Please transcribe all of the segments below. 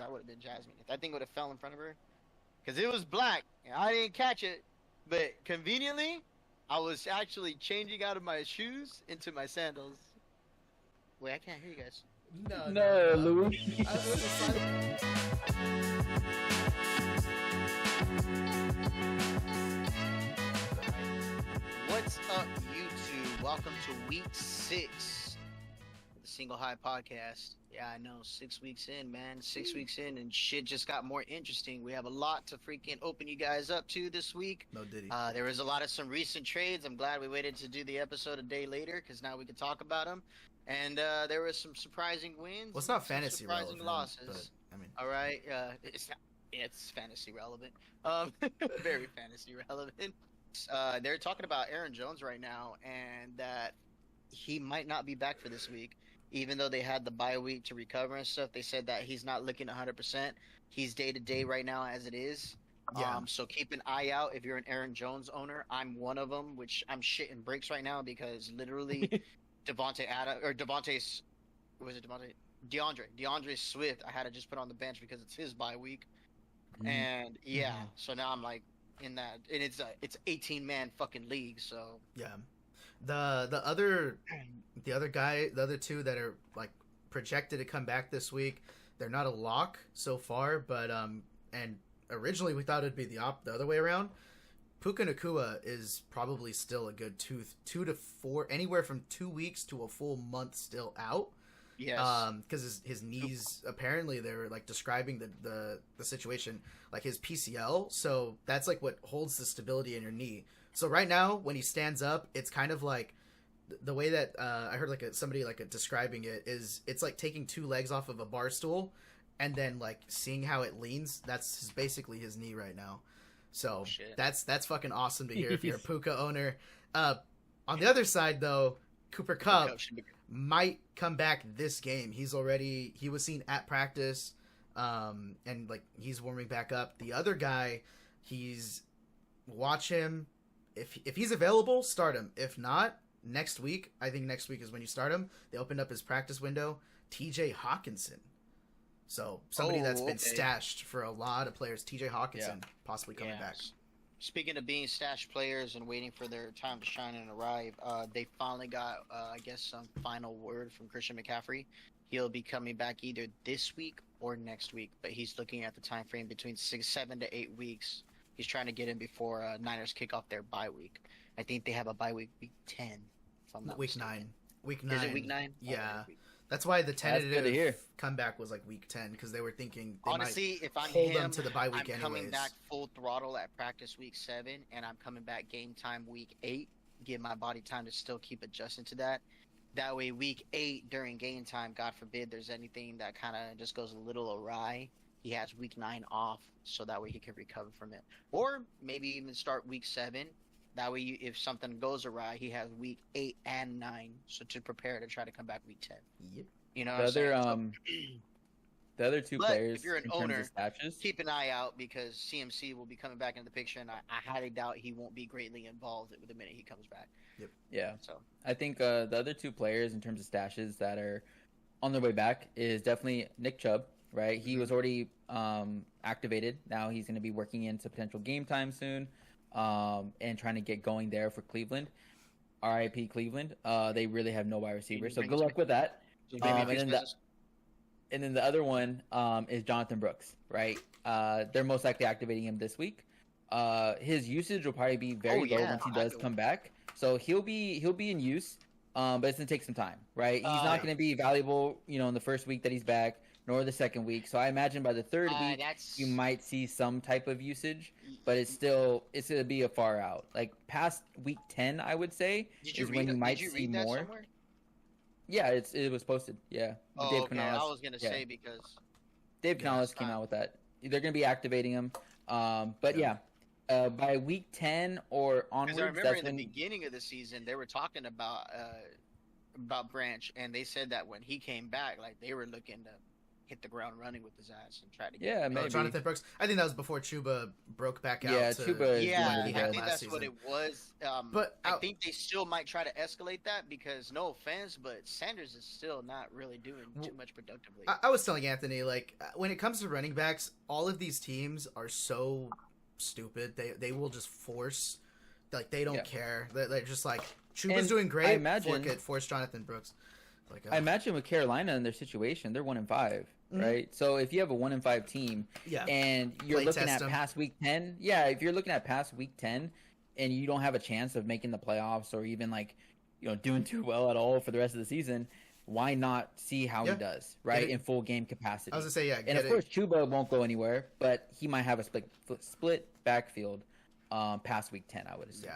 that would have been Jasmine. If that thing would have fell in front of her, because it was black and I didn't catch it, but conveniently, I was actually changing out of my shoes into my sandals. Wait, I can't hear you guys. No, Louis. What's up, YouTube? Welcome to week 6 of the Single High Podcast. Yeah, I know, 6 weeks in, man. 6 weeks in, and shit just got more interesting. We have a lot to freaking open you guys up to this week. No diddy. There was a lot of some recent trades. I'm glad we waited to do the episode a day later, because now we can talk about them. And there was some surprising wins. Well, it's not fantasy surprising relevant, losses. But, I mean, all right, it's fantasy relevant. Very fantasy relevant. They're talking about Aaron Jones right now, and that he might not be back for this week, even though they had the bye week to recover and stuff. They said that he's not looking 100%. He's day to day right now as it is. Yeah. So keep an eye out if you're an Aaron Jones owner. I'm one of them, which I'm shitting bricks right now because literally DeAndre Swift, I had to just put on the bench because it's his bye week. And yeah, so now I'm like in that, and it's 18-man fucking league, so yeah. The other two that are like projected to come back this week, they're not a lock so far, but and originally we thought it'd be the other way around. Puka Nacua is probably still a good 2 to 4, anywhere from 2 weeks to a full month still out. yes. Because his knees, apparently they were like describing the situation like his PCL, so that's like what holds the stability in your knee. So right now when he stands up, it's kind of like the way that I heard like somebody describing it is, it's like taking 2 legs off of a bar stool and then like seeing how it leans. That's basically his knee right now. So that's fucking awesome to hear if you're a Puka owner. On the other side though, Cooper Kupp might come back this game. He was seen at practice, and like he's warming back up. The other guy, watch him. If he's available, start him. If not, next week, I think next week is when you start him. They opened up his practice window. TJ Hawkinson. So somebody that's been stashed for a lot of players. TJ Hawkinson possibly coming back. Speaking of being stashed players and waiting for their time to shine and arrive, they finally got, I guess, some final word from Christian McCaffrey. He'll be coming back either this week or next week, but he's looking at the time frame between 7 to 8 weeks. He's trying to get in before Niners kick off their bye week. I think they have a bye week 10. If I'm not week mistaken. 9. Week 9. Is it week 9? Yeah. That's why the tentative comeback was like week 10, because they were thinking they honestly, if I'm hold him, them to the bye week I'm coming anyways. back full throttle at practice week 7, and I'm coming back game time week 8. Give my body time to still keep adjusting to that. That way, week 8 during game time, God forbid there's anything that kind of just goes a little awry, he has week 9 off, so that way he can recover from it. Or maybe even start week 7. That way, if something goes awry, he has week 8 and 9, so to prepare to try to come back week 10. Yep. You know, the other two players, if you're an in owner, terms of stashes, keep an eye out because CMC will be coming back into the picture, and I highly doubt he won't be greatly involved the minute he comes back. Yep. Yeah. So I think the other two players in terms of stashes that are on their way back is definitely Nick Chubb. Right, he was already activated. Now he's going to be working into potential game time soon, and trying to get going there for Cleveland. RIP Cleveland. They really have no wide receiver, so good luck with that. And then the other one is Jonathan Brooks. Right, they're most likely activating him this week. His usage will probably be very low once he does come back, so he'll be in use, but it's going to take some time. Right, he's not going to be valuable, in the first week that he's back, nor the second week. So I imagine by the third week, you might see some type of usage, but it's going to be a far out. Like past week 10, I would say, is when you might see more. Somewhere? Yeah, it was posted. Yeah. Oh, Dave okay. Canales, I was going to say because Dave Canales came out with that. They're going to be activating him. But by week 10 or onwards, I remember in the beginning of the season, they were talking about Branch, and they said that when he came back, like they were looking to hit the ground running with his ass and try to get. Yeah, maybe. Jonathan Brooks. I think that was before Chuba broke back out. Yeah, Chuba. Yeah, he I had think last that's season. what it was. But I think they still might try to escalate that because no offense, but Sanders is still not really doing too much productively. I was telling Anthony, like, when it comes to running backs, all of these teams are so stupid. They will just force, like, they don't care. They're just like, Chuba's doing great. I imagine force Jonathan Brooks. Like, I imagine with Carolina in their situation, they're 1-5, right? So if you have a 1-5 team, and you're looking at past week 10, if you're looking at past week 10, and you don't have a chance of making the playoffs or even like, doing too well at all for the rest of the season, why not see how he does, right, in full game capacity? I was gonna say, and of course Chuba won't go anywhere, but he might have a split backfield past week 10, I would assume.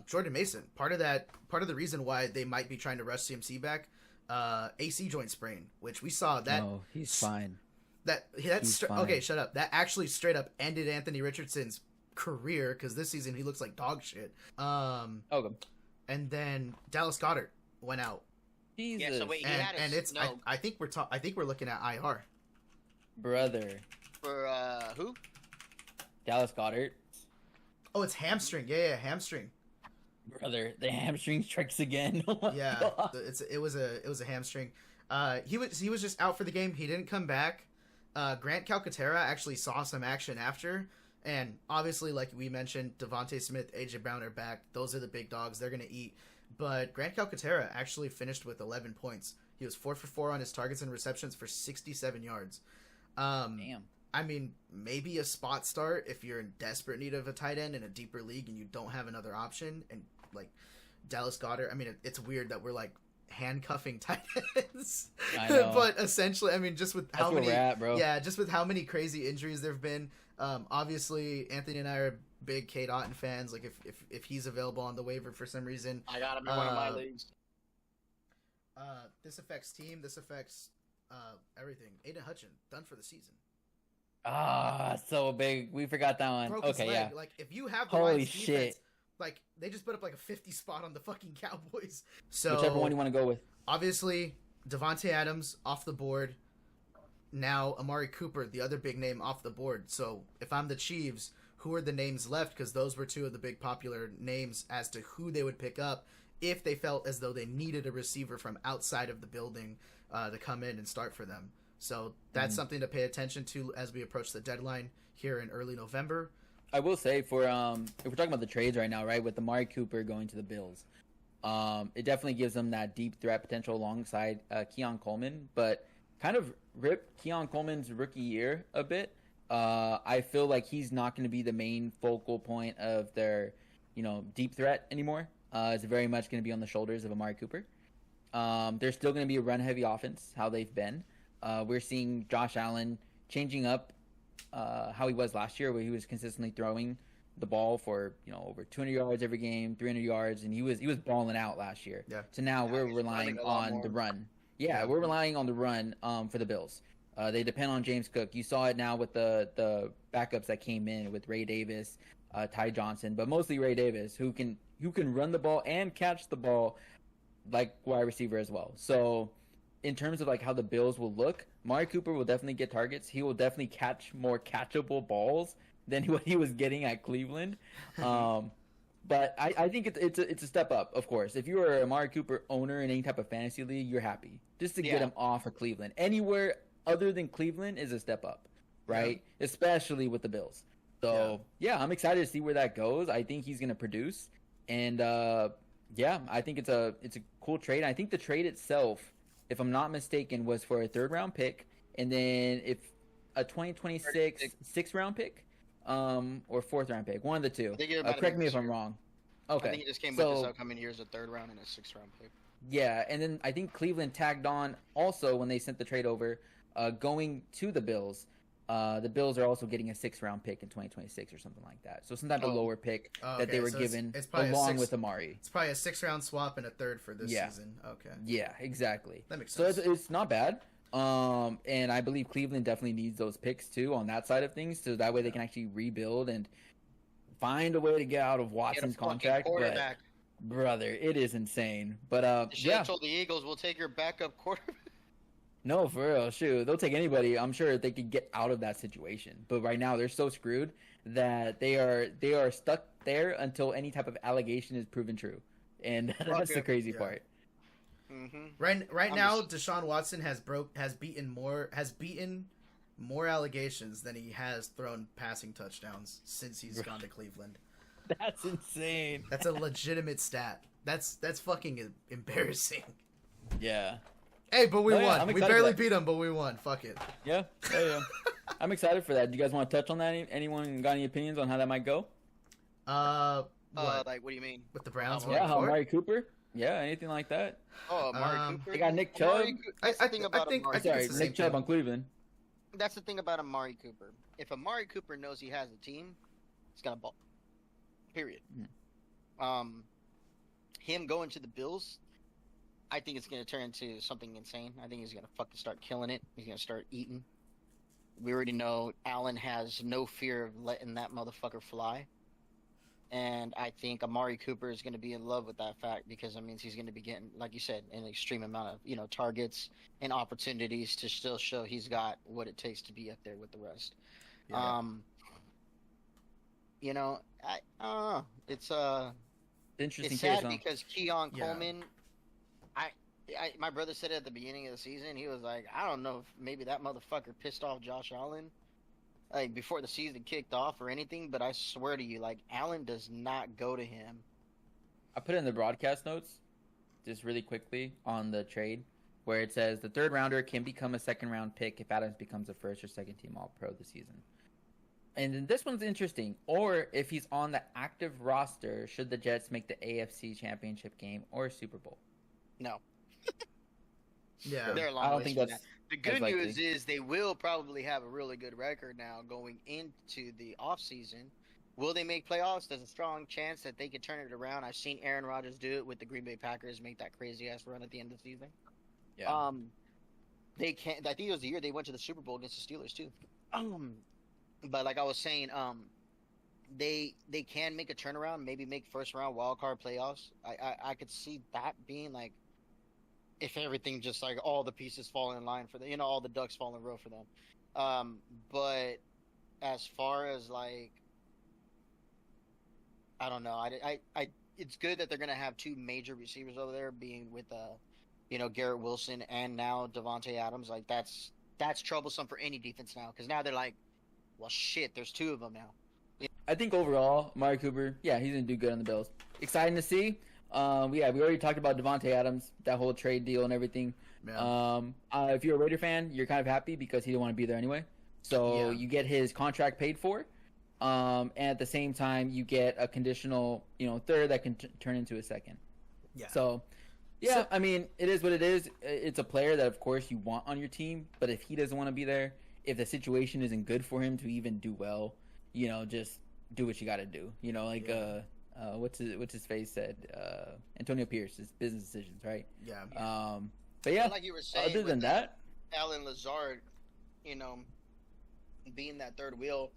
Jordan Mason, part of the reason why they might be trying to rush CMC back. AC joint sprain, which we saw that. No, he's fine. Okay, shut up. That actually straight up ended Anthony Richardson's career because this season he looks like dog shit. Okay. And then Dallas Goedert went out. Jesus. Yeah, so wait, I think we're looking at IR. Brother. For who? Dallas Goedert. Oh, it's hamstring. Yeah, hamstring. Brother, the hamstring strikes again. God. It was a hamstring. He was just out for the game. He didn't come back. Grant Calcaterra actually saw some action after, and obviously, like we mentioned, Devontae Smith, AJ Brown are back. Those are the big dogs. They're gonna eat. But Grant Calcaterra actually finished with 11 points. He was 4 for 4 on his targets and receptions for 67 yards. Damn. I mean, maybe a spot start if you're in desperate need of a tight end in a deeper league and you don't have another option. And like Dallas Goedert, I mean, it's weird that we're like handcuffing tight ends, I know. but essentially, I mean, just with That's how many, where we're at, bro. just with how many crazy injuries there've been. Obviously, Anthony and I are big Cade Otton fans. Like, if he's available on the waiver for some reason, I got him in one of my leagues. This affects team. This affects everything. Aiden Hutchin done for the season. So big. We forgot that one. Broke his Okay, leg. yeah. Like, if you have the Holy Lions shit. defense, like, they just put up like a 50 spot on the fucking Cowboys. So Whichever one you want to go with. Obviously, Devontae Adams off the board. Now Amari Cooper, the other big name, off the board. So if I'm the Chiefs, who are the names left? Because those were two of the big popular names as to who they would pick up if they felt as though they needed a receiver from outside of the building to come in and start for them. So that's something to pay attention to as we approach the deadline here in early November. I will say if we're talking about the trades right now, right, with Amari Cooper going to the Bills, it definitely gives them that deep threat potential alongside Keon Coleman, but kind of ripped Keon Coleman's rookie year a bit. I feel like he's not going to be the main focal point of their, deep threat anymore. It's very much going to be on the shoulders of Amari Cooper. They're still going to be a run-heavy offense, how they've been. We're seeing Josh Allen changing up how he was last year, where he was consistently throwing the ball for over 200 yards every game, 300 yards, and he was balling out last year. Yeah. So now we're relying on the run. Yeah, we're relying on the run for the Bills. They depend on James Cook. You saw it now with the backups that came in with Ray Davis, Ty Johnson, but mostly Ray Davis, who can run the ball and catch the ball like wide receiver as well. So in terms of like how the Bills will look, Amari Cooper will definitely get targets. He will definitely catch more catchable balls than what he was getting at Cleveland. But I think it's a step up, of course. If you are an Amari Cooper owner in any type of fantasy league, you're happy. Just to get him off of Cleveland. Anywhere other than Cleveland is a step up, right? Yeah. Especially with the Bills. So, I'm excited to see where that goes. I think he's going to produce. And, I think it's a cool trade. I think the trade itself, if I'm not mistaken, was for a third-round pick. And then if a 2026 sixth-round pick. Or fourth-round pick, one of the two. Correct me if I'm wrong. Okay. I think it just came with this upcoming year as a third-round and a sixth-round pick. Yeah, and then I think Cleveland tagged on also when they sent the trade over, going to the Bills. The Bills are also getting a sixth-round pick in 2026 or something like that. So some type of lower pick that they were given along with Amari. It's probably a sixth-round swap and a third for this season. Okay. Yeah, exactly. That makes sense. So it's not bad. And I believe Cleveland definitely needs those picks too on that side of things, so that way they can actually rebuild and find a way to get out of Watson's contract. But, brother, it is insane. But should have told the Eagles, we'll take your backup quarterback. No, for real. Shoot, they'll take anybody. I'm sure they could get out of that situation. But right now, they're so screwed that they are stuck there until any type of allegation is proven true, and that's the crazy part. Mm-hmm. Right now, Deshaun Watson has beaten more allegations than he has thrown passing touchdowns since he's gone to Cleveland. That's insane. That's a legitimate stat. That's fucking embarrassing. Yeah. Hey, but we won. We barely beat him, but we won. Fuck it. Yeah. I'm excited for that. Do you guys want to touch on that? Anyone got any opinions on how that might go? What? Like, what do you mean? With the Browns? Yeah, how Amari Cooper? Yeah, anything like that? Oh, Amari Cooper. They got Nick Chubb. I think Nick Chubb on Cleveland. That's the thing about Amari Cooper. If Amari Cooper knows he has a team, he's gonna ball. Period. Him going to the Bills, I think it's gonna turn into something insane. I think he's gonna fucking start killing it. He's gonna start eating. We already know Allen has no fear of letting that motherfucker fly. And I think Amari Cooper is going to be in love with that fact because it means he's going to be getting, like you said, an extreme amount of, targets and opportunities to still show he's got what it takes to be up there with the rest. Yeah. It's interesting. It's sad because Keon Coleman, my brother said it at the beginning of the season. He was like, I don't know if maybe that motherfucker pissed off Josh Allen. Like, before the season kicked off or anything, but I swear to you, like, Allen does not go to him. I put in the broadcast notes, just really quickly, on the trade, where it says the third rounder can become a second-round pick if Adams becomes a first or second-team All-Pro this season. And then this one's interesting. Or if he's on the active roster, should the Jets make the AFC Championship game or Super Bowl? No. Yeah. They're a long I don't way think from that's... that. The good news is they will probably have a really good record now going into the offseason. Will they make playoffs? There's a strong chance that they could turn it around. I've seen Aaron Rodgers do it with the Green Bay Packers, make that crazy-ass run at the end of the season. Yeah. They can't. I think it was the year they went to the Super Bowl against the Steelers, too. But like I was saying, they can make a turnaround, maybe make first-round wild-card playoffs. I could see that being like, if everything just like all the pieces fall in line for them, all the ducks fall in a row for them. But as far as like, I don't know. It's good that they're gonna have two major receivers over there, being with Garrett Wilson and now Devontae Adams. Like that's troublesome for any defense now because now they're like, well, shit, there's two of them now. I think overall, Amari Cooper, he's gonna do good on the Bills. Exciting to see. We already talked about Devontae Adams, that whole trade deal and everything. Yeah. If you're a Raider fan, you're kind of happy because he didn't want to be there anyway. So you get his contract paid for, and at the same time, you get a conditional, third that can turn into a second. Yeah. So, I mean, it is what it is. It's a player that, of course, you want on your team, but if he doesn't want to be there, if the situation isn't good for him to even do well, just do what you got to do. What's his face said? Antonio Pierce, his business decisions, right? Yeah. But yeah, like you were saying, other than that, Allen Lazard, being that third wheel,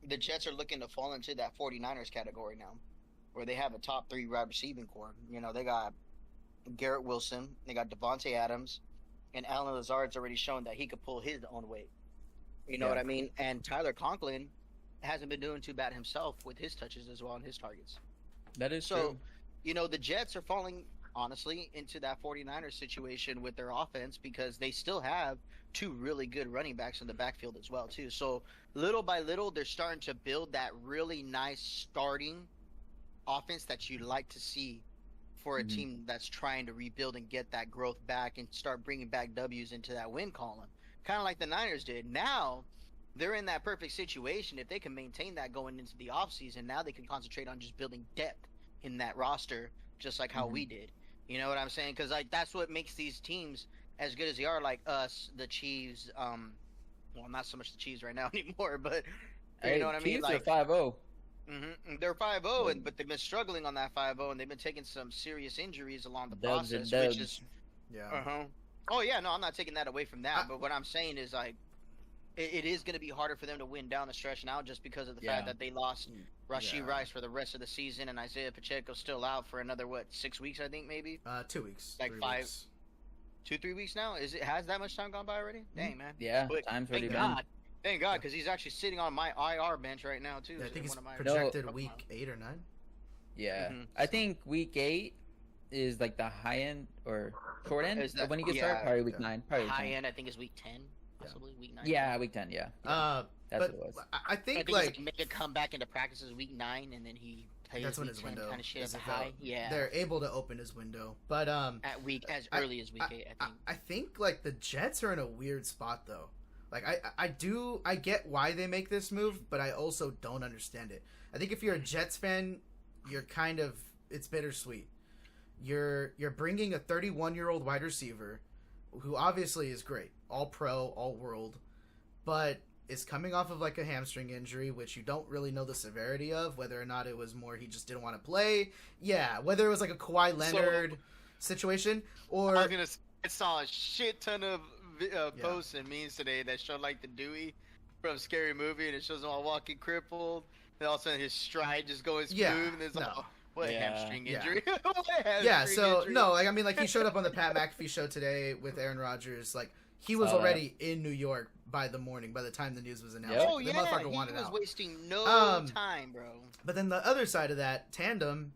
the Jets are looking to fall into that 49ers category now, where they have a top 3 wide receiving core. They got Garrett Wilson, they got Devontae Adams, and Allen Lazard's already shown that he could pull his own weight. You know what I mean? And Tyler Conklin hasn't been doing too bad himself with his touches as well and his targets. That is so true. The Jets are falling honestly into that 49ers situation with their offense because they still have 2 really good running backs in the backfield as well too. So little by little they're starting to build that really nice starting offense that you like to see for a team that's trying to rebuild and get that growth back and start bringing back W's into that win column, kind of like the Niners did. Now they're in that perfect situation. If they can maintain that going into the offseason, now they can concentrate on just building depth in that roster, just like how we did. You know what I'm saying? Because that's what makes these teams as good as they are, like us, the Chiefs. Well, not so much the Chiefs right now anymore, but you know what I mean? Chiefs are 5-0. They're 5-0, but they've been struggling on that 5-0, and they've been taking some serious injuries along the process, which is Oh yeah, no, I'm not taking that away from that. But what I'm saying is like, it is going to be harder for them to win down the stretch now just because of the fact that they lost Rashee Rice for the rest of the season, and Isaiah Pacheco's still out for another 6 weeks, I think maybe. 2 weeks. Like 5. Weeks. 2-3 weeks now. Has that much time gone by already? Dang, man. Yeah, But time's already thank been. God. Thank God, because he's actually sitting on my IR bench right now too. Yeah, I think he's one of my projected week 8 or 9. Yeah, I think week 8 is like the high end or short end of when he gets started. Probably week 9. Probably high end. I think is week 10, possibly week 9. Yeah, week 10. Yeah. That's what it was. I think like make a comeback into practices week 9, and then he plays. That's when his window kind of shit is at the high. Yeah, they're able to open his window, but at week as early as week 8. I think. I think like the Jets are in a weird spot though. Like I get why they make this move, but I also don't understand it. I think if you're a Jets fan, you're kind of it's bittersweet. You're bringing a 31-year-old wide receiver who obviously is great, all pro, all world, but is coming off of like a hamstring injury, which you don't really know the severity of, whether or not it was more he just didn't want to play. Yeah, whether it was like a Kawhi Leonard situation or I saw a shit ton of posts and memes today that showed like the Dewey from Scary Movie, and it shows him all walking crippled, and all of a sudden his stride just going smooth, and there's what hamstring injury? No, like I mean, like he showed up on the Pat McAfee show today with Aaron Rodgers. Like he was already in New York by the time the news was announced. Oh the yeah, motherfucker he wanted was out. wasting no time, bro. But then the other side of that tandem,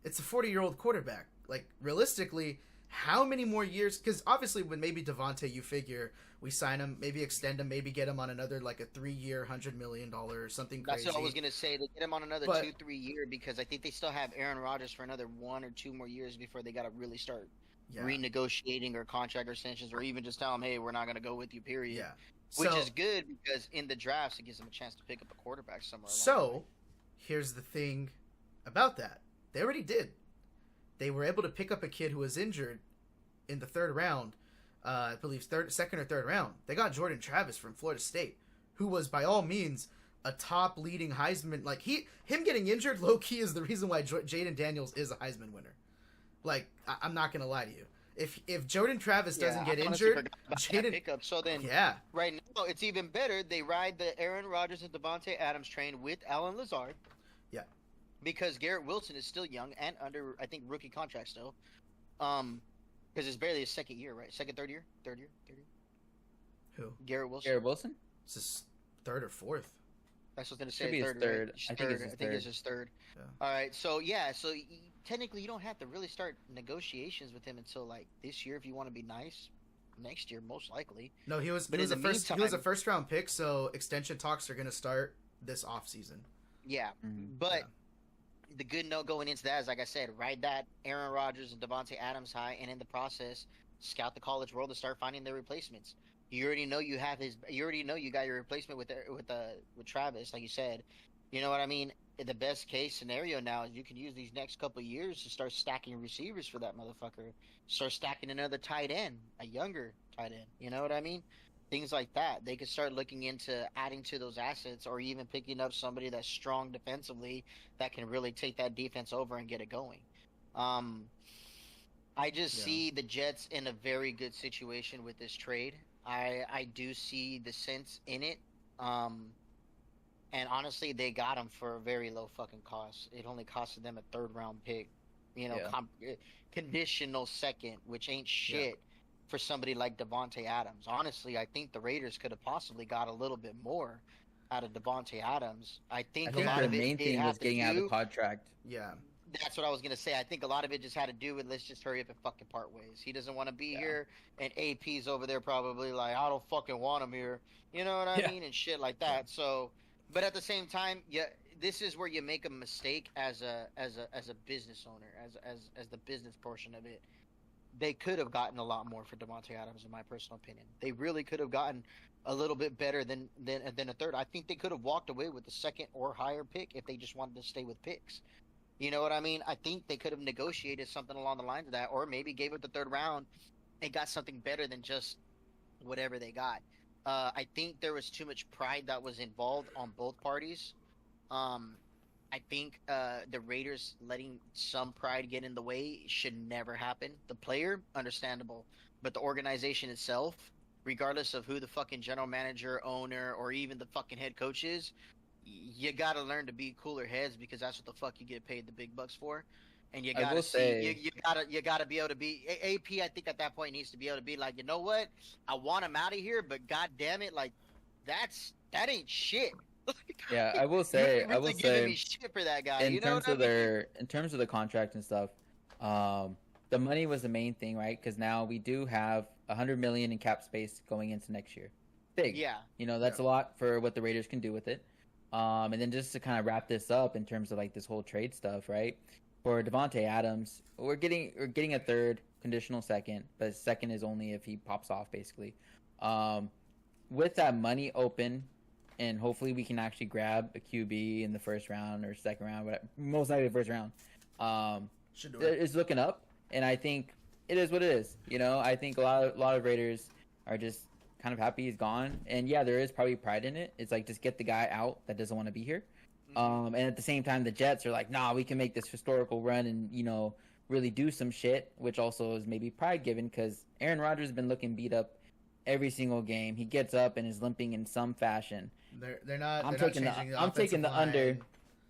it's a 40-year-old quarterback. Like realistically, how many more years? Because obviously, when maybe Devontae, you figure we sign him, maybe extend him, maybe get him on another like a 3-year, $100 million or something crazy. That's what I was gonna say. They get him on another 2-3 year because I think they still have Aaron Rodgers for another 1 or 2 more years before they gotta really start renegotiating or contract extensions, or even just tell him, hey, we're not gonna go with you. Period. Yeah. Which is good because in the drafts it gives them a chance to pick up a quarterback somewhere. So, here's the thing about that. They already did. They were able to pick up a kid who was injured in the 3rd round. I believe 2nd or 3rd round. They got Jordan Travis from Florida State, who was by all means a top leading Heisman. Like him getting injured, low key is the reason why Jaden Daniels is a Heisman winner. Like I'm not gonna lie to you. If Jordan Travis doesn't get injured, Jaden pickup. So then, right now it's even better. They ride the Aaron Rodgers and Devontae Adams train with Alan Lazard. Yeah, because Garrett Wilson is still young and under, I think, rookie contract still. Because it's barely his 2nd year, right? 2nd, 3rd year? 3rd year? Who? Garrett Wilson. Garrett Wilson? It's his 3rd or 4th. That's what I was going to say. Should be his 3rd. Right? I think it's his 3rd. Yeah. All right. So, technically you don't have to really start negotiations with him until, like, this year if you want to be nice. Next year, most likely. No, he was a first round pick, so extension talks are going to start this offseason. Yeah. Mm-hmm. But... the good note going into that is, like I said, ride that Aaron Rodgers and Devontae Adams high, and in the process, scout the college world to start finding their replacements. You already know you have you already know you got your replacement with Travis, like you said. You know what I mean? The best case scenario now is you can use these next couple of years to start stacking receivers for that motherfucker. Start stacking another tight end, a younger tight end. You know what I mean? Things like that. They could start looking into adding to those assets, or even picking up somebody that's strong defensively that can really take that defense over and get it going. I just see the Jets in a very good situation with this trade. I do see the sense in it. And honestly, they got him for a very low fucking cost. It only costed them a 3rd round pick. Conditional 2nd, which ain't shit. For somebody like Devontae Adams. Honestly, I think the Raiders could have possibly got a little bit more out of Devontae Adams. I think a lot of the main thing was getting out of the contract. Yeah. That's what I was going to say. I think a lot of it just had to do with let's just hurry up and fucking part ways. He doesn't want to be here, and AP's over there probably like, I don't fucking want him here. You know what I mean? And shit like that. So, but at the same time, this is where you make a mistake as a business owner, as the business portion of it. They could have gotten a lot more for Devontae Adams, in my personal opinion. They really could have gotten a little bit better than a 3rd. I think they could have walked away with the 2nd or higher pick if they just wanted to stay with picks. You know what I mean? I think they could have negotiated something along the lines of that, or maybe gave it the 3rd round and got something better than just whatever they got. I think there was too much pride that was involved on both parties. I think the Raiders letting some pride get in the way should never happen. The player, understandable. But the organization itself, regardless of who the fucking general manager, owner, or even the fucking head coach is, you gotta learn to be cooler heads because that's what the fuck you get paid the big bucks for. And you I gotta will see, say, you gotta be able to be AP. I think at that point needs to be able to be like, you know what, I want him out of here, but god damn it, like that ain't shit. yeah, You ain't really giving me shit for that guy. in You know terms what I of mean? the contract and stuff, the money was the main thing, right? Because now we do have 100 million in cap space going into next year. Big, Yeah. that's a lot for what the Raiders can do with it. And then just to kind of wrap this up in terms of like this whole trade stuff, right? For Devonte Adams, we're getting a third conditional second, but second is only if he pops off, basically. With that money open, and hopefully we can actually grab a QB in the first round or second round, whatever, most likely the first round. It's looking up, and I think it is what it is. I think a lot of Raiders are just kind of happy he's gone, and yeah, there is probably pride in it. It's like just get the guy out that doesn't want to be here. And at the same time, the Jets are like, nah, we can make this historical run and really do some shit, which also is maybe pride given because Aaron Rodgers has been looking beat up every single game. He gets up and is limping in some fashion. They're not. I'm taking the under.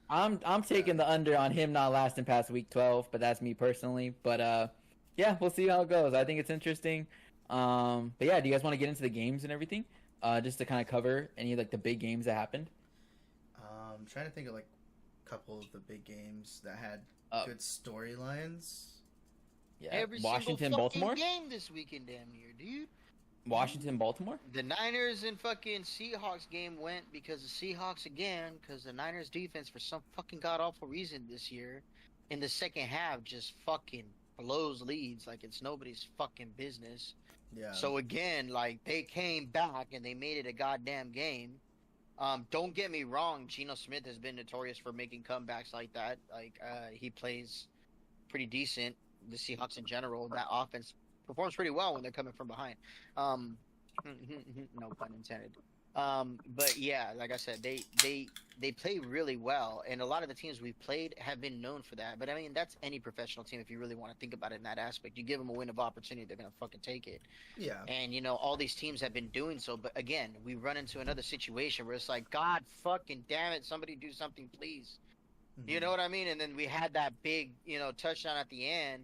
I'm taking the under on him not lasting past week 12, but that's me personally. But yeah, we'll see how it goes. I think it's interesting. But yeah, do you guys want to get into the games and everything? Just to kind of cover any of like the big games that happened. I'm trying to think of like a couple of the big games that had good storylines. Yeah, Every Washington, single Baltimore game this weekend, damn near, dude. Washington, Baltimore. The Niners and fucking Seahawks game went because the Seahawks again, because the Niners defense for some fucking god awful reason this year, in the second half just fucking blows leads like it's nobody's fucking business. Yeah. So again, like they came back and they made it a goddamn game. Don't get me wrong, Geno Smith has been notorious for making comebacks like that. Like he plays pretty decent. The Seahawks in general, that offense performs pretty well when they're coming from behind. No pun intended. But yeah, like I said, they play really well, and a lot of the teams we've played have been known for that. But I mean, that's any professional team if you really want to think about it in that aspect. You give them a win of opportunity, they're gonna fucking take it. Yeah. And all these teams have been doing so. But again, we run into another situation where it's like, God fucking damn it, somebody do something, please. You know what I mean? And then we had that big, touchdown at the end.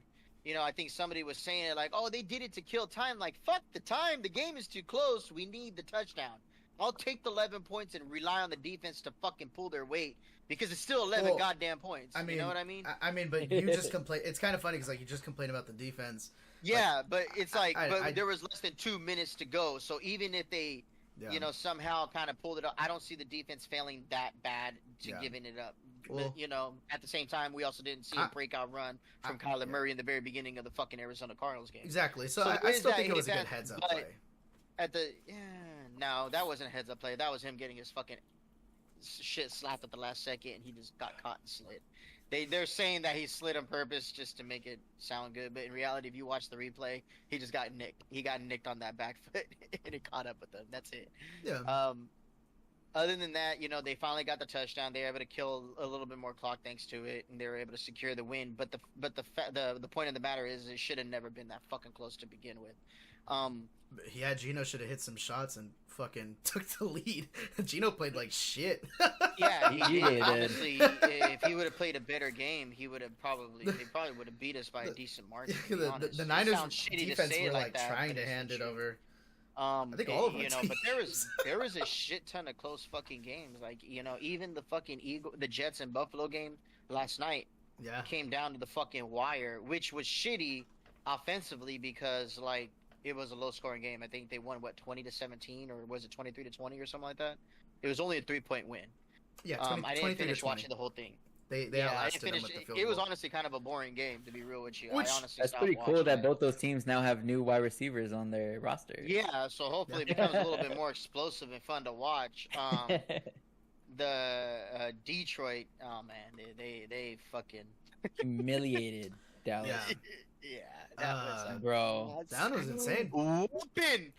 I think somebody was saying it like, oh, they did it to kill time. Like, fuck the time. The game is too close. We need the touchdown. I'll take the 11 points and rely on the defense to fucking pull their weight because it's still 11 goddamn points. I mean, you know what I mean? I mean, but you just complain. It's kind of funny because, like, you just complain about the defense. Yeah, but it's like, there was less than 2 minutes to go. So even if they, somehow kind of pulled it up, I don't see the defense failing that bad to giving it up. Well, at the same time, we also didn't see a breakout run from Kyler Murray in the very beginning of the fucking Arizona Cardinals game. Exactly. So I still think it was a good heads-up play. No, that wasn't a heads-up play. That was him getting his fucking shit slapped at the last second, and he just got caught and slid. They're saying that he slid on purpose just to make it sound good, but in reality, if you watch the replay, he just got nicked. He got nicked on that back foot, and it caught up with him. That's it. Yeah. Other than that, they finally got the touchdown. They were able to kill a little bit more clock thanks to it, and they were able to secure the win. But the point of the matter is, it should have never been that fucking close to begin with. Yeah, Geno should have hit some shots and fucking took the lead. Geno played like shit. Yeah, he did. Honestly, if he would have played a better game, they probably would have beat us by a decent margin. The Niners defense were like trying to hand it over. I think all of them. But there was a shit ton of close fucking games. Like, even the fucking the Jets and Buffalo game last night came down to the fucking wire, which was shitty offensively because like it was a low scoring game. I think they won 20-17 or was it 23-20 or something like that. It was only a 3-point win. Yeah, I didn't finish watching the whole thing. They outlasted them with the field goal. It was honestly kind of a boring game, to be real with you. That's pretty cool that both those teams now have new wide receivers on their roster. Yeah, so hopefully it becomes a little bit more explosive and fun to watch. The Detroit, oh man, they fucking humiliated Dallas. Yeah, that was bro. That was insane. Whooping.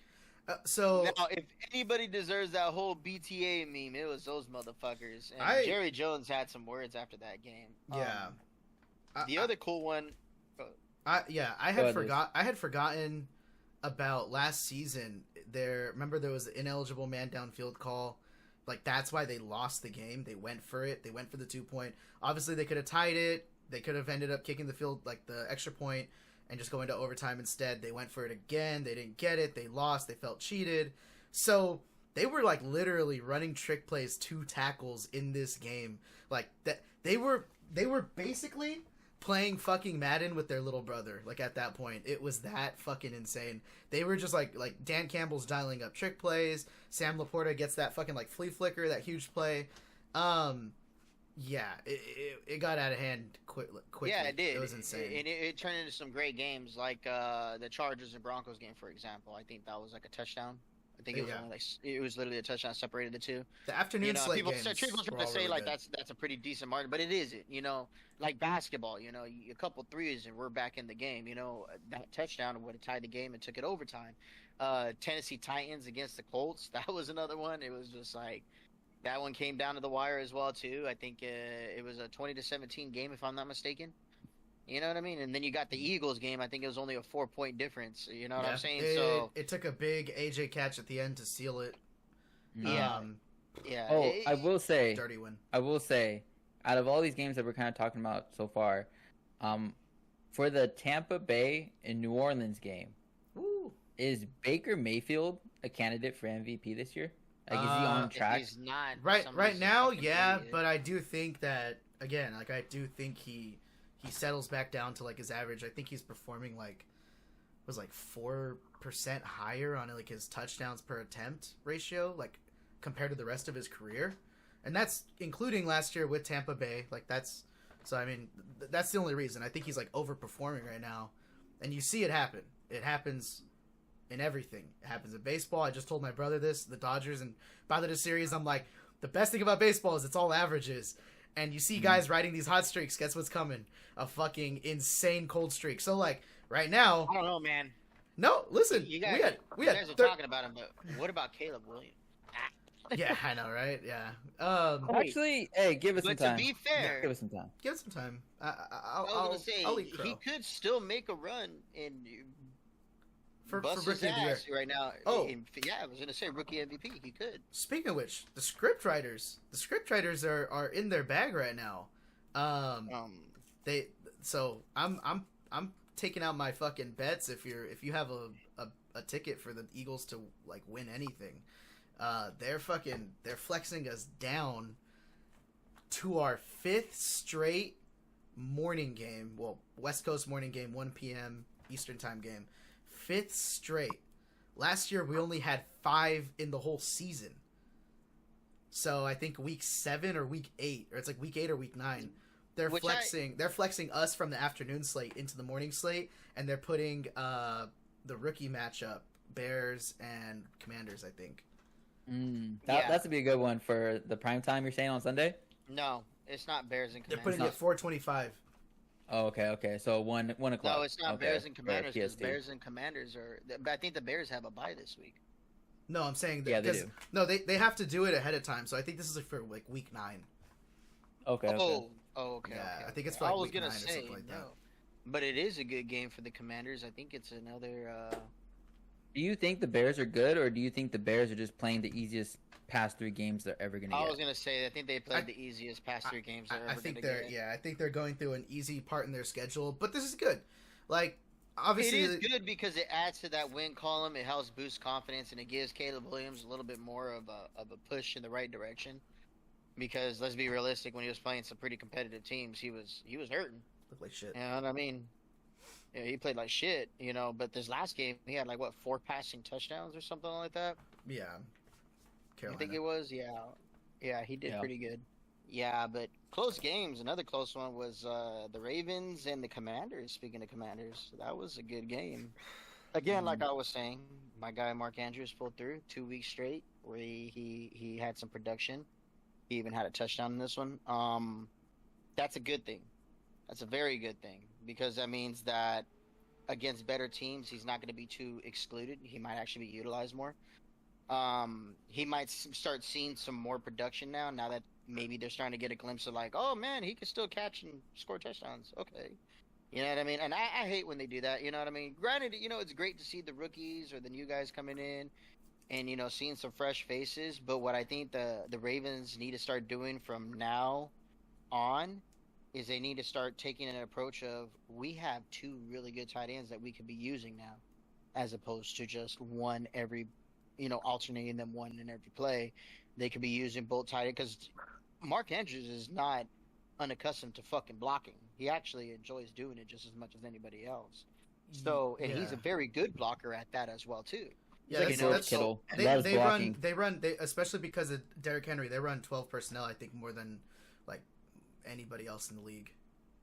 So now, if anybody deserves that whole BTA meme, it was those motherfuckers. And Jerry Jones had some words after that game. Yeah. The other cool one. I had forgotten about last season. Remember there was the ineligible man downfield call. Like that's why they lost the game. They went for it. They went for the 2-point. Obviously they could have tied it. They could have ended up kicking the field, like the extra point, and just going to overtime instead. They went for it again. They didn't get it. They lost. They felt cheated. So they were like literally running trick plays, 2 tackles in this game. Like that, they were basically playing fucking Madden with their little brother. Like at that point, it was that fucking insane. They were just like Dan Campbell's dialing up trick plays. Sam Laporta gets that fucking like flea flicker, that huge play. Yeah, it got out of hand quickly. Yeah, it did. It was insane. It turned into some great games, like the Chargers and Broncos game, for example. I think that was like a touchdown. I think it was only like it was literally a touchdown separated the two. The afternoon slate people games. People try to say really like that's a pretty decent margin, but it isn't. Like basketball. A couple threes and we're back in the game. That touchdown would have tied the game and took it overtime. Tennessee Titans against the Colts. That was another one. It was just like. That one came down to the wire as well too. I think it was a 20-17 game if I'm not mistaken. You know what I mean? And then you got the Eagles game. I think it was only a 4-point difference. You know what I'm saying? It took a big AJ catch at the end to seal it. Yeah. Yeah. Oh, I will say, dirty win. I will say, out of all these games that we're kind of talking about so far, for the Tampa Bay and New Orleans game, is Baker Mayfield a candidate for MVP this year? Like, is he on track? He's not. Right now, yeah, but I do think that, again, like, I do think he settles back down to, like, his average. I think he's performing, like, was, like, 4% higher on, like, his touchdowns per attempt ratio, like, compared to the rest of his career. And that's including last year with Tampa Bay. Like, that's... So, I mean, that's the only reason. I think he's, like, overperforming right now. And you see it happen. It happens... in everything. It happens in baseball. I just told my brother this, the Dodgers and Padres series. I'm like, the best thing about baseball is it's all averages. And you see guys riding these hot streaks. Guess what's coming? A fucking insane cold streak. So, like, right now... I don't know, man. No, listen. You guys, we had are talking about him, but what about Caleb Williams? Yeah, I know, right? Yeah. Actually, hey, give us some time. But to be fair... Give us some time. Give us some time. I'll say, he could still make a run in... For Bust rookie his of the year. ass right now. Yeah, I was gonna say rookie MVP. He could. Speaking of which, the script writers are in their bag right now. I'm taking out my fucking bets if you have a ticket for the Eagles to like win anything. They're flexing us down to our 5th straight morning game. Well, West Coast morning game, 1 p.m. Eastern time game. 5th straight. Last year we only had 5 in the whole season. So I think week 7 or week 8, or it's like week 8 or week 9. They're flexing us from the afternoon slate into the morning slate, and they're putting the rookie matchup, Bears and Commanders, I think. That's to be a good one for the prime time you're saying on Sunday? No, it's not Bears and Commanders. They're putting it at 4:25. Oh, okay. So 1 o'clock. No, it's not okay. Bears and Commanders, because Bears and Commanders are... But I think the Bears have a bye this week. No, I'm saying that... Yeah, they do. No, they have to do it ahead of time, so I think this is for, like, week 9. Okay. Okay. Yeah, Okay. I think it's for, like, week 9 or something like that. No. But it is a good game for the Commanders. I think it's another... Do you think the Bears are good, or do you think the Bears are just playing the easiest past 3 games they're ever going to get? I was going to say, I think they played the easiest past 3 games they're ever going to get. Yeah, I think they're going through an easy part in their schedule, but this is good. Like, obviously... It is good because it adds to that win column, it helps boost confidence, and it gives Caleb Williams a little bit more of a push in the right direction. Because, let's be realistic, when he was playing some pretty competitive teams, he was hurting. Looked like shit. You know what I mean? Yeah, he played like shit, but this last game, he had 4 passing touchdowns or something like that? Yeah. Carolina. I think it was, yeah. Yeah, he did pretty good. Yeah, but close games. Another close one was the Ravens and the Commanders. Speaking of Commanders, that was a good game. Again, like I was saying, my guy Mark Andrews pulled through 2 weeks straight where he had some production. He even had a touchdown in this one. That's a good thing. That's a very good thing because that means that against better teams, he's not going to be too excluded. He might actually be utilized more. He might start seeing some more production now that maybe they're starting to get a glimpse of like, oh man, he can still catch and score touchdowns. Okay. You know what I mean? And I hate when they do that. You know what I mean? Granted, it's great to see the rookies or the new guys coming in and, seeing some fresh faces. But what I think the Ravens need to start doing from now on is they need to start taking an approach of we have two really good tight ends that we could be using now, as opposed to just one every, alternating them one in every play. They could be using both tight ends because Mark Andrews is not unaccustomed to fucking blocking. He actually enjoys doing it just as much as anybody else. So, and he's a very good blocker at that as well too. Yeah, like that's Kittle. They run especially because of Derrick Henry. They run 12 personnel. I think more than like anybody else in the league.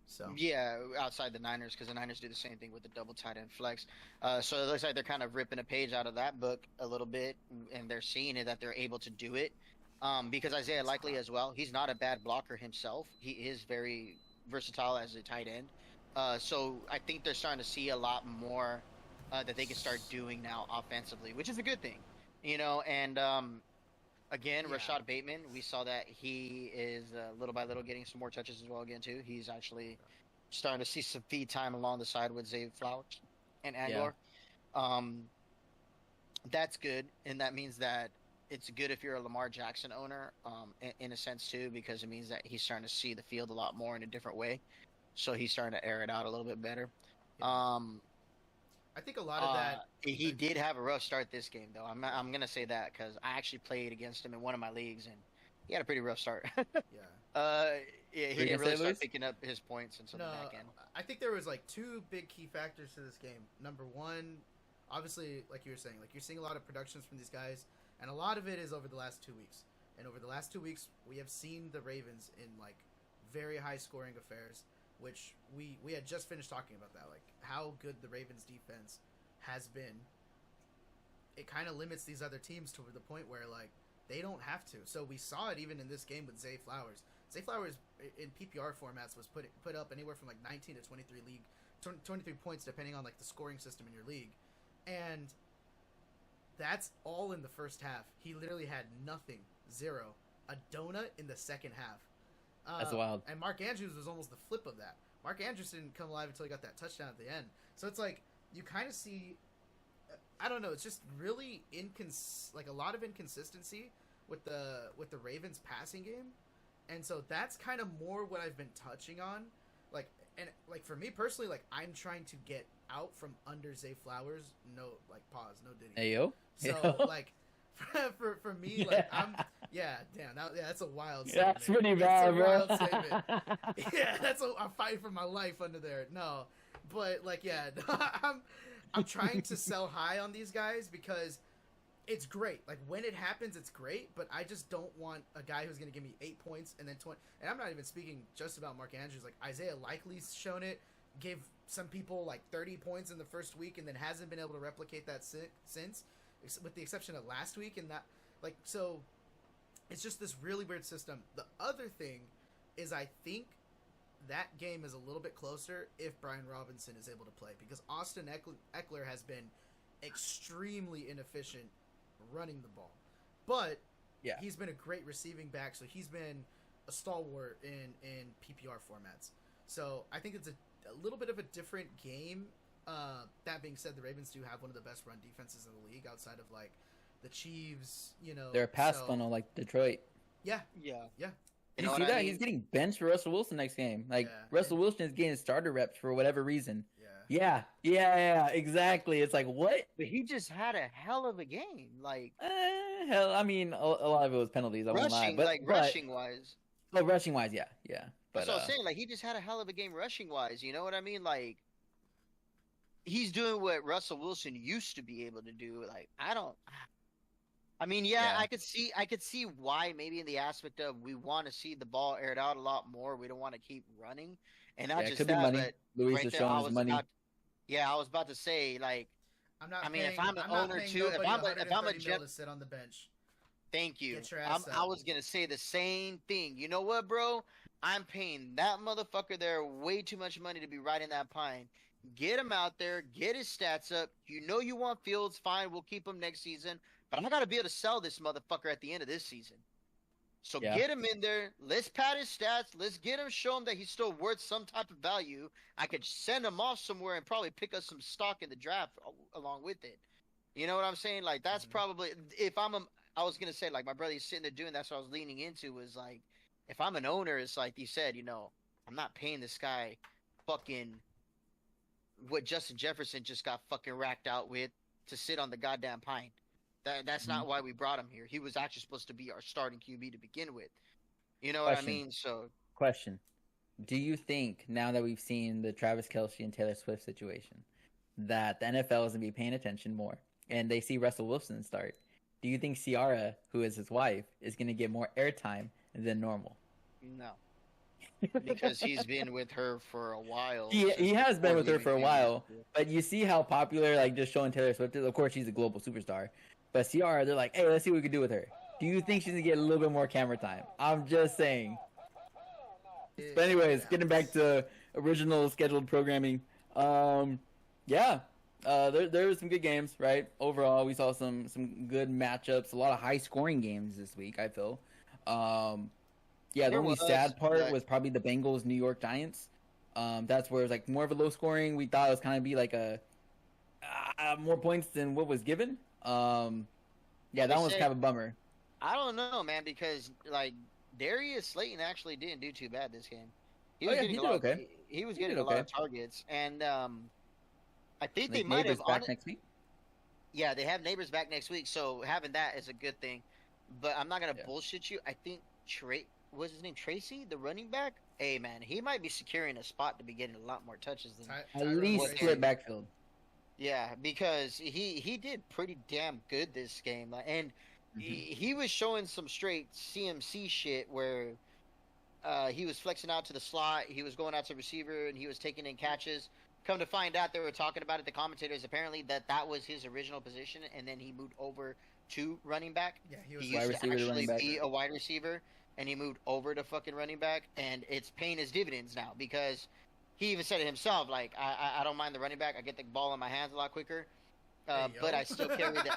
So yeah, outside the Niners, because the Niners do the same thing with the double tight end flex. So it looks like they're kind of ripping a page out of that book a little bit, and they're seeing it that they're able to do it. Because Isaiah Likely as well, he's not a bad blocker himself. He is very versatile as a tight end. So I think they're starting to see a lot more that they can start doing now offensively, which is a good thing, And again, Yeah. Rashad Bateman, we saw that he is little by little getting some more touches as well again too. He's actually starting to see some feed time along the side with Zay Flowers and Aguilar. That's good, and that means that it's good if you're a Lamar Jackson owner, in a sense too, because it means that he's starting to see the field a lot more in a different way. So he's starting to air it out a little bit better. Yeah. I think a lot of that. He did have a rough start this game, though. I'm gonna say that because I actually played against him in one of my leagues, and he had a pretty rough start. Yeah. Yeah, he didn't really start picking up his points until the back end. I think there was like two big key factors to this game. Number one, obviously, like you were saying, like you're seeing a lot of productions from these guys, and a lot of it is over the last 2 weeks. And over the last 2 weeks, we have seen the Ravens in like very high scoring affairs, which we had just finished talking about that, like how good the Ravens defense has been. It kind of limits these other teams to the point where like they don't have to. So we saw it even in this game with Zay Flowers. Zay Flowers in PPR formats was put up anywhere from like 19 to 23 points depending on like the scoring system in your league, and that's all in the first half. He literally had nothing, zero, a donut in the second half. That's wild. And Mark Andrews was almost the flip of that. Mark Andrews didn't come alive until he got that touchdown at the end. So it's like you kind of see, I don't know, it's just really like a lot of inconsistency with the Ravens passing game. And so that's kind of more what I've been touching on. Like, and like for me personally, like I'm trying to get out from under Zay Flowers. No, like pause, no Diddy. Hey yo. So like for me, like I'm that's a wild statement. That's pretty bad, bro. Wild statement. Yeah, I'm fighting for my life under there. No, but like I'm trying to sell high on these guys because it's great. Like when it happens, it's great. But I just don't want a guy who's going to give me 8 points and then 20. And I'm not even speaking just about Mark Andrews. Like Isaiah Likely's shown it. Gave some people like 30 points in the first week and then hasn't been able to replicate that since, with the exception of last week. And that, like, so it's just this really weird system. The other thing is I think that game is a little bit closer if Brian Robinson is able to play, because Austin Eckler has been extremely inefficient running the ball, but he's been a great receiving back, so he's been a stalwart in PPR formats. So I think it's a little bit of a different game. That being said, the Ravens do have one of the best run defenses in the league outside of like the Chiefs. They're a pass funnel like Detroit. Yeah. You see that? He's getting benched for Russell Wilson next game. Like Russell Wilson is getting starter reps for whatever reason. Yeah, exactly. It's like, what? But he just had a hell of a game. Like, hell, I mean, a lot of it was penalties. I won't lie. But rushing wise. Oh, rushing wise, yeah. But that's what I'm saying. Like, he just had a hell of a game rushing wise. You know what I mean? Like, he's doing what Russell Wilson used to be able to do. Like, I mean, I could see why, maybe in the aspect of we want to see the ball aired out a lot more. We don't want to keep running, and not just that, but Luis is showing his money. I was about to say, like, I'm not. If I'm an owner too, if I'm a jet to sit on the bench. Thank you. I was gonna say the same thing. You know what, bro? I'm paying that motherfucker there way too much money to be riding that pine. Get him out there, get his stats up. You know you want Fields, fine. We'll keep him next season. But I gotta be able to sell this motherfucker at the end of this season. So get him in there. Let's pad his stats. Let's get him, show him that he's still worth some type of value. I could send him off somewhere and probably pick up some stock in the draft along with it. You know what I'm saying? Like, that's probably, I was going to say, like, my brother is sitting there doing, that's what I was leaning into, was like, if I'm an owner, it's like you said, I'm not paying this guy fucking what Justin Jefferson just got fucking racked out with to sit on the goddamn pine. That's Mhm. not why we brought him here. He was actually supposed to be our starting QB to begin with. You know what I Question. mean? So Question. Do you think now that we've seen the Travis Kelce and Taylor Swift situation that the NFL is gonna be paying attention more and they see Russell Wilson start? Do you think Ciara, who is his wife, is gonna get more airtime than normal? no, because he's been with her for a while He since has been before with he her even for a came to this while, field. but you see how popular like just showing Taylor Swift is. Of course, she's a global superstar, but Ciara, they're like, hey, let's see what we can do with her. Do you think she's gonna get a little bit more camera time? I'm just saying. But anyways, getting back to original scheduled programming. Yeah, there were some good games, right? Overall, we saw some good matchups, a lot of high scoring games this week. I feel. Um, yeah, the There only was, sad part but was probably the Bengals New York Giants. That's where it was like more of a low scoring. We thought it was kind of be like a more points than what was given. Yeah, well, that they one was said kind of a bummer. I don't know, man, because like Darius Slayton actually didn't do too bad this game. He Oh was yeah, getting he a did lot. okay. He was He did getting a lot okay. of targets, and I think they Like might neighbors have on back it. next week. Yeah, they have neighbors back next week, so having that is a good thing. But I'm not gonna Yeah, bullshit you. I think was his name Tracy, the running back. Hey man, he might be securing a spot to be getting a lot more touches than at Tyrone least what split they're. Tracy. backfield. Yeah, because he did pretty damn good this game, and Hmm. he was showing some straight CMC shit where he was flexing out to the slot. He was going out to receiver, and he was taking in catches. Come to find out, they were talking about it. The commentators apparently that was his original position, and then he moved over to running back. Yeah, he He was Wide used to receiver to running actually back. be a wide receiver, and he moved over to fucking running back, and it's paying his dividends now because he even said it himself. Like I don't mind the running back. I get the ball in my hands a lot quicker, Hey but yo. I still carry the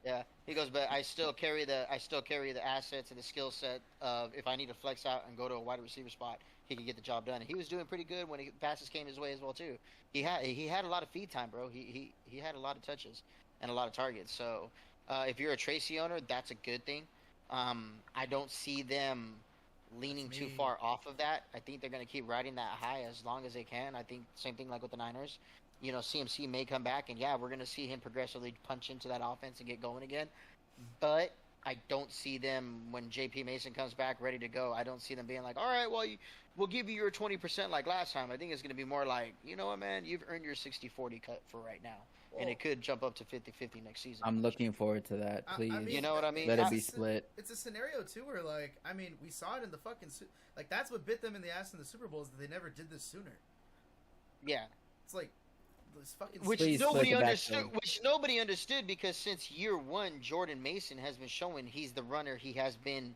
yeah, he goes, but I still carry the assets and the skill set of if I need to flex out and go to a wide receiver spot, he can get the job done. And he was doing pretty good when passes came his way as well too. He had a lot of feed time, bro. He had a lot of touches and a lot of targets. So if you're a Tracy owner, that's a good thing. I don't see them That's leaning too me. far off of that. I think they're going to keep riding that high as long as they can. I think same thing like with the Niners. CMC may come back, and yeah, we're going to see him progressively punch into that offense and get going again. But I don't see them when JP Mason comes back ready to go. I don't see them being like, all right, well, we'll give you your 20% like last time. I think it's going to be more like, you know what, man, you've earned your 60-40 cut for right now. And Well, it could jump up to 50-50 next season. I'm looking forward to that. I Please You mean, know what I mean? let it I, be split. it's a scenario too where like I mean we saw it in the fucking like that's what bit them in the ass in the Super Bowl is that they never did this sooner. yeah. It's like this fucking Which Please split nobody the understood. backfield. Which nobody understood because since year one, Jordan Mason has been showing he's the runner he has been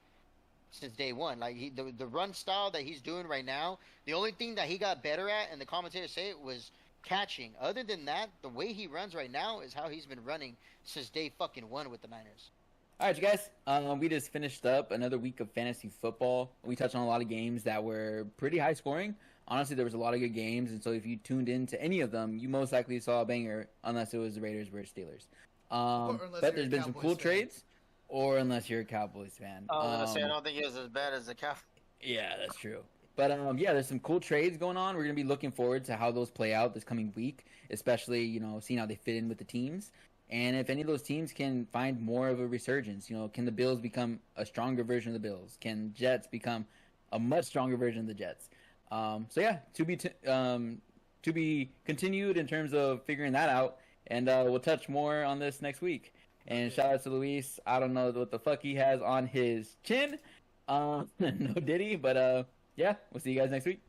since day one. Like the run style that he's doing right now, the only thing that he got better at, and the commentators say it was catching. Other than that, the way he runs right now is how he's been running since day fucking one with the Niners. All right, you guys. We just finished up another week of fantasy football. We touched on a lot of games that were pretty high scoring. Honestly, there was a lot of good games, and so if you tuned into any of them, you most likely saw a banger, unless it was the Raiders versus Steelers. or unless But you're a there's been some Cowboys cool fan. trades, or unless you're a Cowboys fan. I was gonna say I don't think he was as bad as the Cow. Yeah, that's true. But yeah, there's some cool trades going on. We're gonna be looking forward to how those play out this coming week, especially seeing how they fit in with the teams, and if any of those teams can find more of a resurgence. Can the Bills become a stronger version of the Bills? Can Jets become a much stronger version of the Jets? So yeah, to be continued in terms of figuring that out, and we'll touch more on this next week. And shout out to Luis. I don't know what the fuck he has on his chin. No Diddy, but yeah, we'll see you guys next week.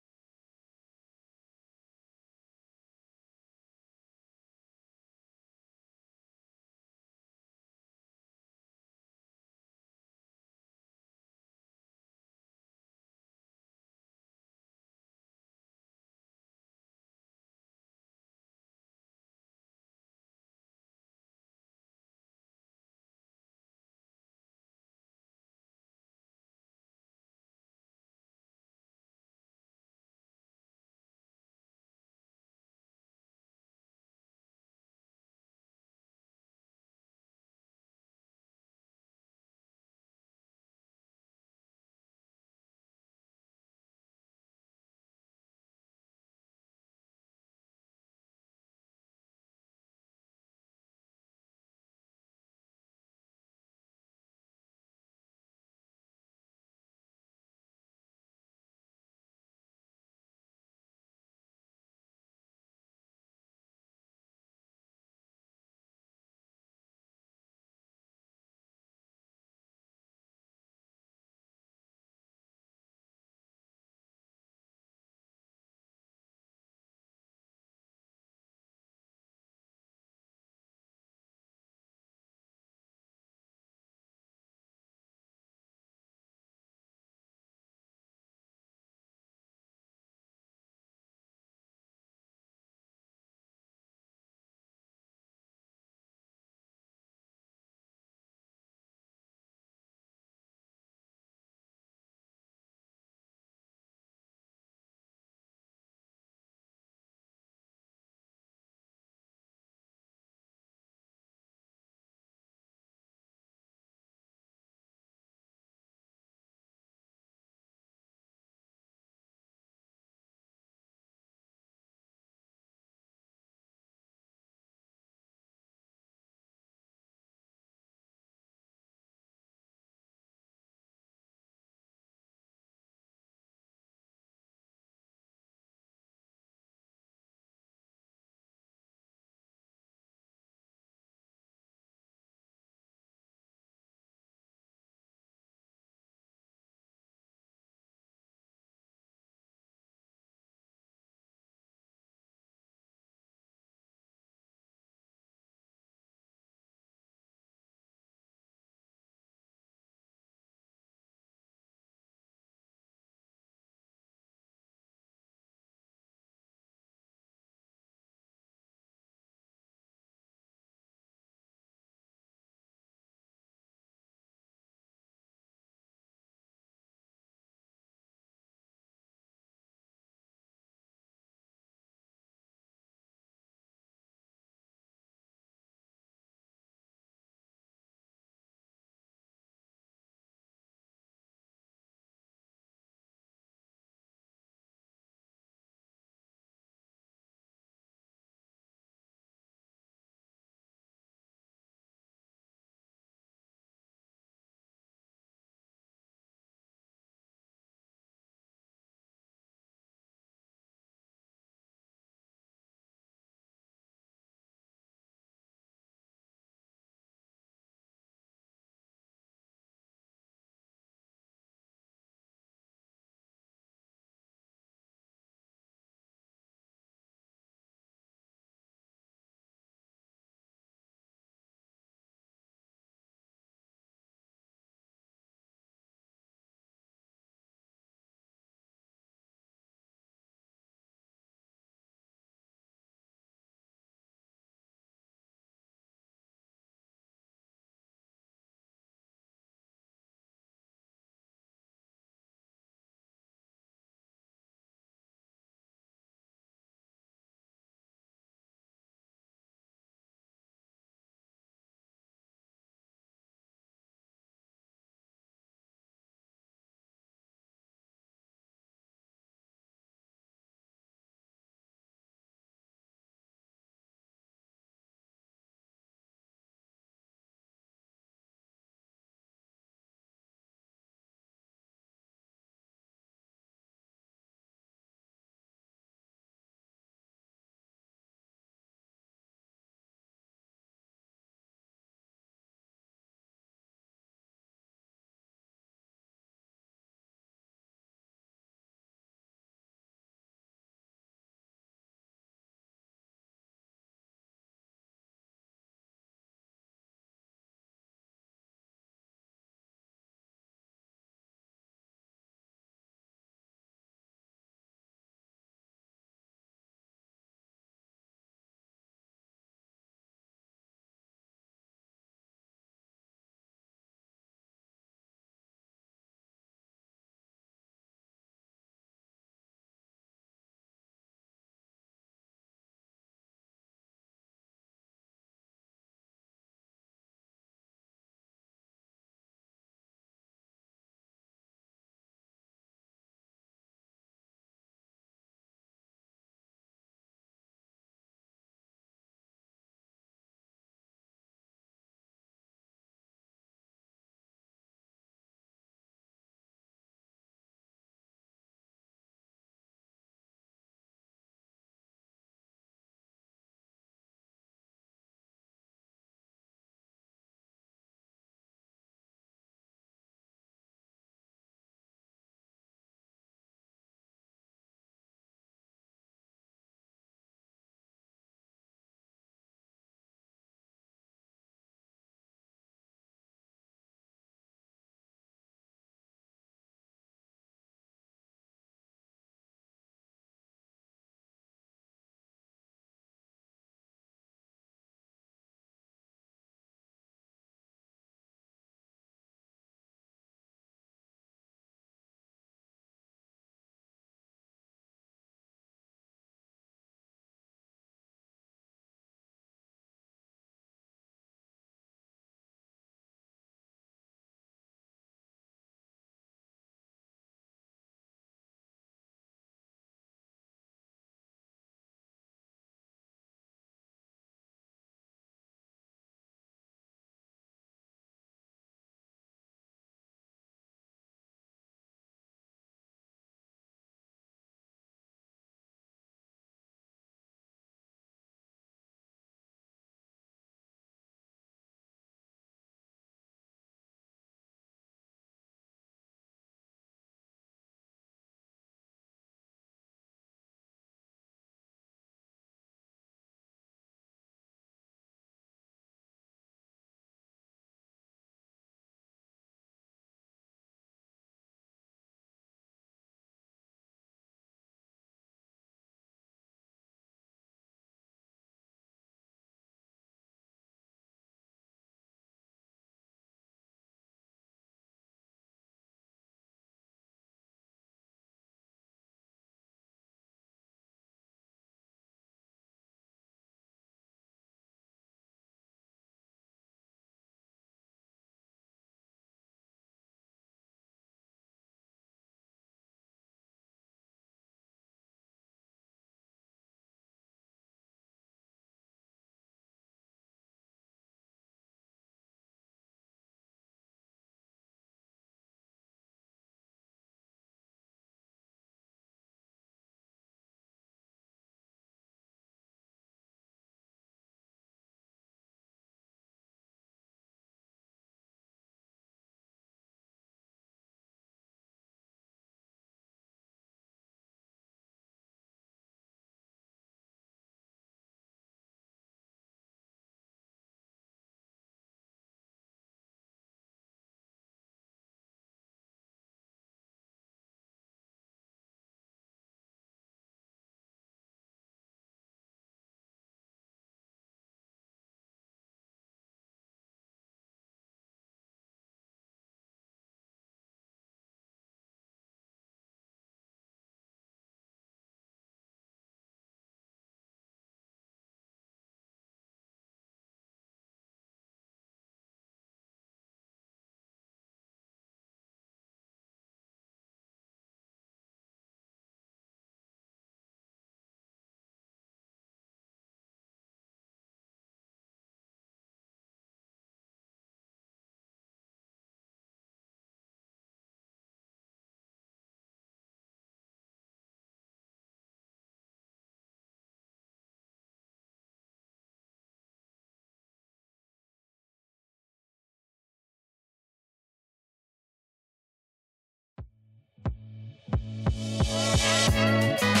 Bye.